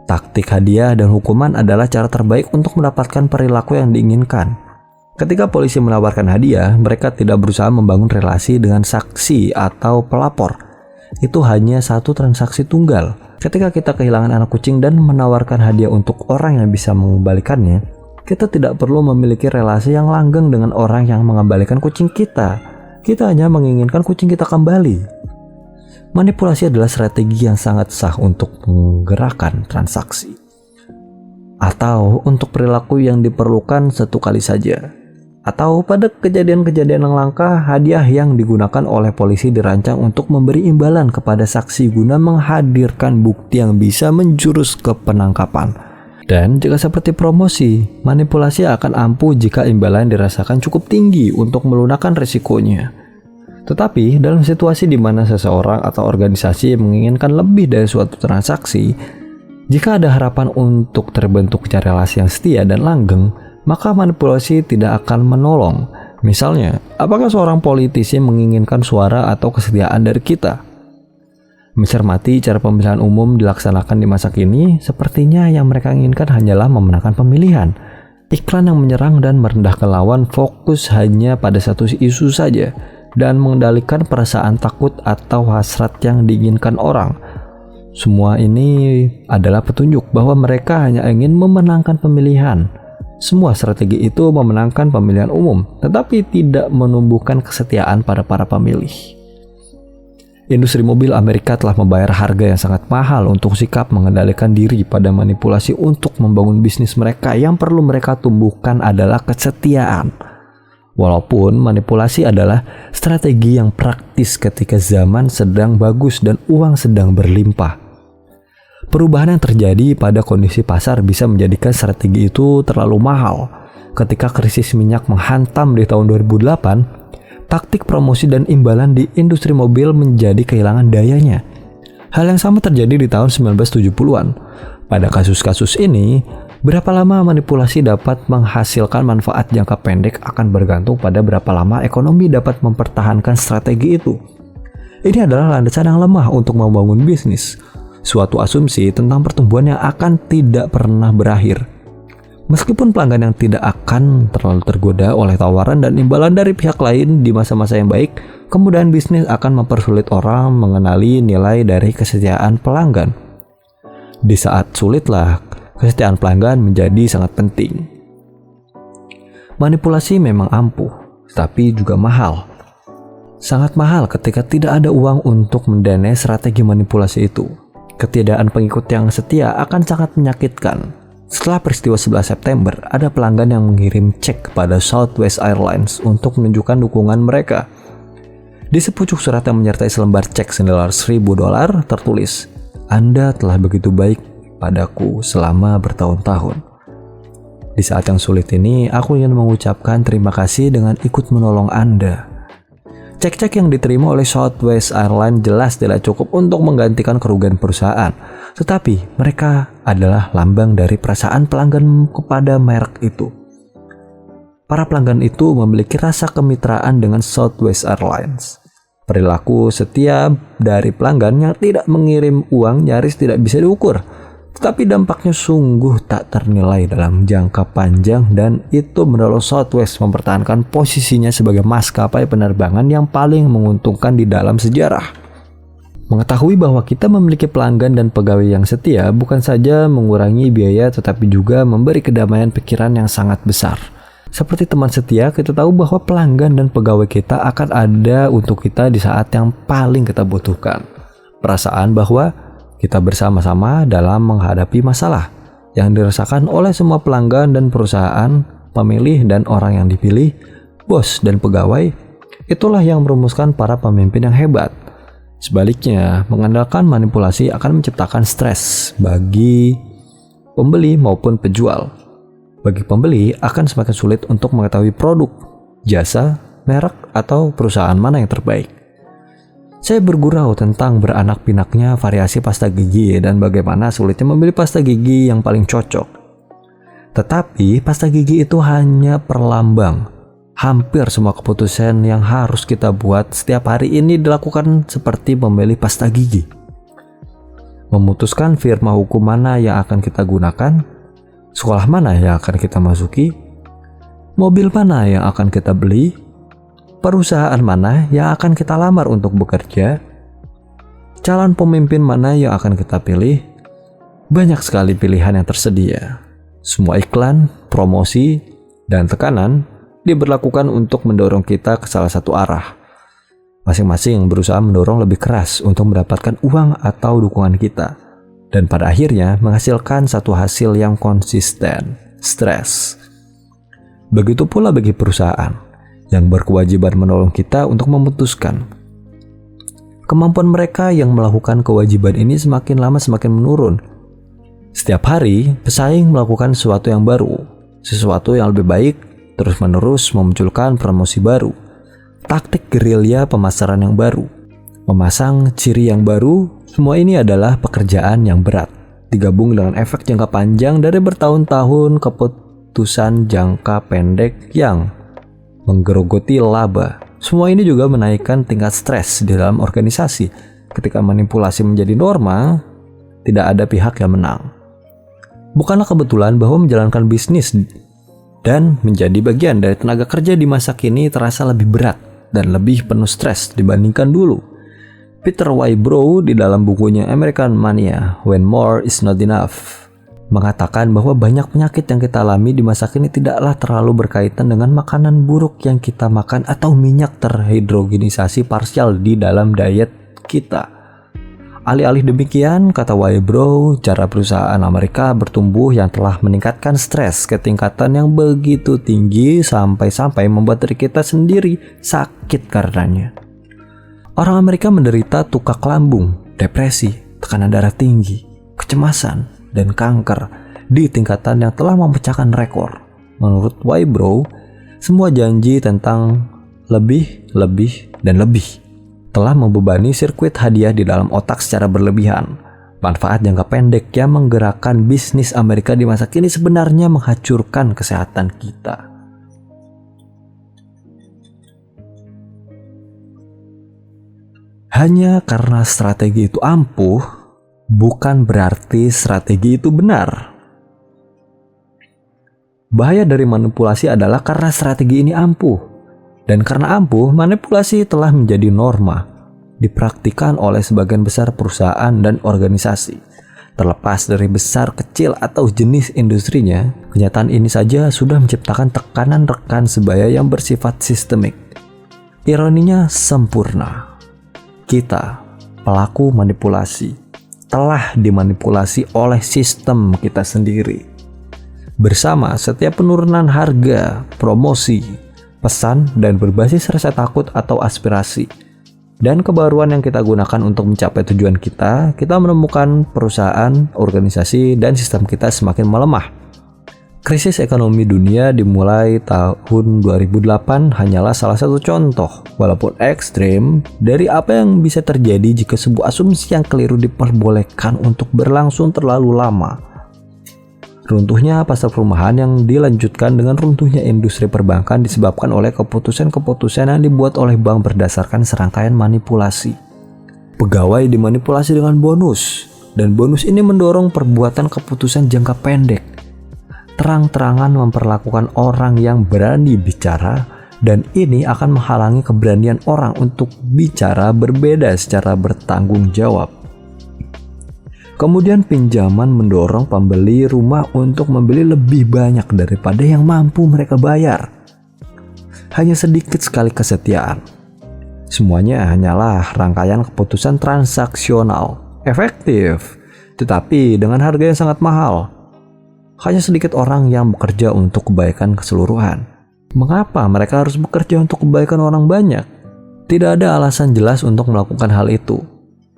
Taktik hadiah dan hukuman adalah cara terbaik untuk mendapatkan perilaku yang diinginkan. Ketika polisi menawarkan hadiah, mereka tidak berusaha membangun relasi dengan saksi atau pelapor. Itu hanya satu transaksi tunggal. Ketika kita kehilangan anak kucing dan menawarkan hadiah untuk orang yang bisa mengembalikannya, kita tidak perlu memiliki relasi yang langgeng dengan orang yang mengembalikan kucing kita. Kita hanya menginginkan kucing kita kembali. Manipulasi adalah strategi yang sangat sah untuk menggerakkan transaksi atau untuk perilaku yang diperlukan 1 kali saja. Atau pada kejadian-kejadian yang langka, hadiah yang digunakan oleh polisi dirancang untuk memberi imbalan kepada saksi guna menghadirkan bukti yang bisa menjurus ke penangkapan. Dan jika seperti promosi, manipulasi akan ampuh jika imbalan dirasakan cukup tinggi untuk melunakkan risikonya. Tetapi dalam situasi di mana seseorang atau organisasi menginginkan lebih dari suatu transaksi, jika ada harapan untuk terbentuknya relasi yang setia dan langgeng, maka manipulasi tidak akan menolong. Misalnya, apakah seorang politisi menginginkan suara atau kesetiaan dari kita? Mencermati cara pemilihan umum dilaksanakan di masa kini, sepertinya yang mereka inginkan hanyalah memenangkan pemilihan. Iklan yang menyerang dan merendahkan lawan fokus hanya pada satu isu saja, dan mengendalikan perasaan takut atau hasrat yang diinginkan orang. Semua ini adalah petunjuk bahwa mereka hanya ingin memenangkan pemilihan. Semua strategi itu memenangkan pemilihan umum, tetapi tidak menumbuhkan kesetiaan pada para pemilih. Industri mobil Amerika telah membayar harga yang sangat mahal untuk sikap mengendalikan diri pada manipulasi untuk membangun bisnis mereka. Yang perlu mereka tumbuhkan adalah kesetiaan. Walaupun manipulasi adalah strategi yang praktis ketika zaman sedang bagus dan uang sedang berlimpah. Perubahan yang terjadi pada kondisi pasar bisa menjadikan strategi itu terlalu mahal. Ketika krisis minyak menghantam di tahun 2008, taktik promosi dan imbalan di industri mobil menjadi kehilangan dayanya. Hal yang sama terjadi di tahun 1970-an. Pada kasus-kasus ini, berapa lama manipulasi dapat menghasilkan manfaat jangka pendek akan bergantung pada berapa lama ekonomi dapat mempertahankan strategi itu. Ini adalah landasan yang lemah untuk membangun bisnis. Suatu asumsi tentang pertumbuhan yang akan tidak pernah berakhir. Meskipun pelanggan yang tidak akan terlalu tergoda oleh tawaran dan imbalan dari pihak lain di masa-masa yang baik, kemudahan bisnis akan mempersulit orang mengenali nilai dari kesetiaan pelanggan. Di saat sulitlah, kesetiaan pelanggan menjadi sangat penting. Manipulasi memang ampuh, tapi juga mahal. Sangat mahal ketika tidak ada uang untuk mendanai strategi manipulasi itu. Ketiadaan pengikut yang setia akan sangat menyakitkan. Setelah peristiwa 11 September, ada pelanggan yang mengirim cek kepada Southwest Airlines untuk menunjukkan dukungan mereka. Di sepucuk surat yang menyertai selembar cek senilai $1.000 tertulis, "Anda telah begitu baik padaku selama bertahun-tahun. Di saat yang sulit ini, aku ingin mengucapkan terima kasih dengan ikut menolong Anda." Cek-cek yang diterima oleh Southwest Airlines jelas tidak cukup untuk menggantikan kerugian perusahaan, tetapi mereka adalah lambang dari perasaan pelanggan kepada merek itu. Para pelanggan itu memiliki rasa kemitraan dengan Southwest Airlines. Perilaku setia dari pelanggan yang tidak mengirim uang nyaris tidak bisa diukur, tetapi dampaknya sungguh tak ternilai dalam jangka panjang, dan itu mendorong Southwest mempertahankan posisinya sebagai maskapai penerbangan yang paling menguntungkan di dalam sejarah. Mengetahui bahwa kita memiliki pelanggan dan pegawai yang setia bukan saja mengurangi biaya, tetapi juga memberi kedamaian pikiran yang sangat besar. Seperti teman setia, kita tahu bahwa pelanggan dan pegawai kita akan ada untuk kita di saat yang paling kita butuhkan. Perasaan bahwa kita bersama-sama dalam menghadapi masalah yang dirasakan oleh semua pelanggan dan perusahaan, pemilih dan orang yang dipilih, bos dan pegawai, itulah yang merumuskan para pemimpin yang hebat. Sebaliknya, mengandalkan manipulasi akan menciptakan stres bagi pembeli maupun penjual. Bagi pembeli akan semakin sulit untuk mengetahui produk, jasa, merek, atau perusahaan mana yang terbaik. Saya bergurau tentang beranak pinaknya variasi pasta gigi dan bagaimana sulitnya memilih pasta gigi yang paling cocok. Tetapi pasta gigi itu hanya perlambang. Hampir semua keputusan yang harus kita buat setiap hari ini dilakukan seperti memilih pasta gigi. Memutuskan firma hukum mana yang akan kita gunakan, sekolah mana yang akan kita masuki, mobil mana yang akan kita beli, perusahaan mana yang akan kita lamar untuk bekerja, calon pemimpin mana yang akan kita pilih. Banyak sekali pilihan yang tersedia. Semua iklan, promosi, dan tekanan diberlakukan untuk mendorong kita ke salah satu arah. Masing-masing berusaha mendorong lebih keras untuk mendapatkan uang atau dukungan kita, dan pada akhirnya menghasilkan satu hasil yang konsisten, stres. Begitu pula bagi perusahaan yang berkewajiban menolong kita untuk memutuskan. Kemampuan mereka yang melakukan kewajiban ini semakin lama semakin menurun. Setiap hari, pesaing melakukan sesuatu yang baru, sesuatu yang lebih baik, terus-menerus memunculkan promosi baru, taktik gerilya pemasaran yang baru, memasang ciri yang baru. Semua ini adalah pekerjaan yang berat, digabung dengan efek jangka panjang dari bertahun-tahun keputusan jangka pendek yang menggerogoti laba. Semua ini juga menaikkan tingkat stres di dalam organisasi. Ketika manipulasi menjadi norma, tidak ada pihak yang menang. Bukanlah kebetulan bahwa menjalankan bisnis dan menjadi bagian dari tenaga kerja di masa kini terasa lebih berat dan lebih penuh stres dibandingkan dulu. Peter Wybrow di dalam bukunya American Mania, When More Is Not Enough, mengatakan bahwa banyak penyakit yang kita alami di masa kini tidaklah terlalu berkaitan dengan makanan buruk yang kita makan atau minyak terhidrogenisasi parsial di dalam diet kita. Alih-alih demikian, kata Wybrow, cara perusahaan Amerika bertumbuh yang telah meningkatkan stres ke tingkatan yang begitu tinggi sampai-sampai membuat diri kita sendiri sakit karenanya. Orang Amerika menderita tukak lambung, depresi, tekanan darah tinggi, kecemasan, dan kanker di tingkatan yang telah memecahkan rekor. Menurut Wybrow, semua janji tentang lebih, dan lebih telah membebani sirkuit hadiah di dalam otak secara berlebihan. Manfaat jangka pendek yang menggerakkan bisnis Amerika di masa kini sebenarnya menghancurkan kesehatan kita. Hanya karena strategi itu ampuh, bukan berarti strategi itu benar. Bahaya dari manipulasi adalah karena strategi ini ampuh. Dan karena ampuh, manipulasi telah menjadi norma, dipraktikkan oleh sebagian besar perusahaan dan organisasi. Terlepas dari besar, kecil, atau jenis industrinya, kenyataan ini saja sudah menciptakan tekanan rekan sebaya yang bersifat sistemik. Ironinya sempurna. Kita, pelaku manipulasi, telah dimanipulasi oleh sistem kita sendiri. Bersama setiap penurunan harga, promosi, pesan, dan berbasis rasa takut atau aspirasi, dan kebaruan yang kita gunakan untuk mencapai tujuan kita menemukan perusahaan, organisasi, dan sistem kita semakin melemah. Krisis ekonomi dunia dimulai tahun 2008 hanyalah salah satu contoh, walaupun ekstrim, dari apa yang bisa terjadi jika sebuah asumsi yang keliru diperbolehkan untuk berlangsung terlalu lama. Runtuhnya pasar perumahan yang dilanjutkan dengan runtuhnya industri perbankan disebabkan oleh keputusan-keputusan yang dibuat oleh bank berdasarkan serangkaian manipulasi. Pegawai dimanipulasi dengan bonus, dan bonus ini mendorong perbuatan keputusan jangka pendek. Terang-terangan memperlakukan orang yang berani bicara, dan ini akan menghalangi keberanian orang untuk bicara berbeda secara bertanggung jawab. Kemudian pinjaman mendorong pembeli rumah untuk membeli lebih banyak daripada yang mampu mereka bayar. Hanya sedikit sekali kesetiaan. Semuanya hanyalah rangkaian keputusan transaksional, efektif, tetapi dengan harga yang sangat mahal. Hanya sedikit orang yang bekerja untuk kebaikan keseluruhan. Mengapa mereka harus bekerja untuk kebaikan orang banyak? Tidak ada alasan jelas untuk melakukan hal itu.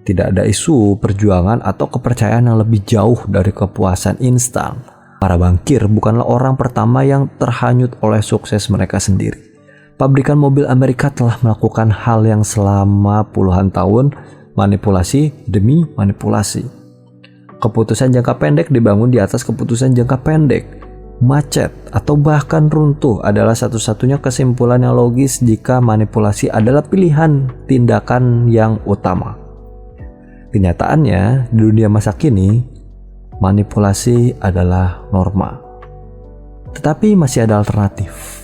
Tidak ada isu perjuangan atau kepercayaan yang lebih jauh dari kepuasan instan. Para bankir bukanlah orang pertama yang terhanyut oleh sukses mereka sendiri. Pabrikan mobil Amerika telah melakukan hal yang selama puluhan tahun, manipulasi demi manipulasi. Keputusan jangka pendek dibangun di atas keputusan jangka pendek. Macet atau bahkan runtuh adalah satu-satunya kesimpulan yang logis jika manipulasi adalah pilihan tindakan yang utama. Kenyataannya, di dunia masa kini, manipulasi adalah norma. Tetapi masih ada alternatif.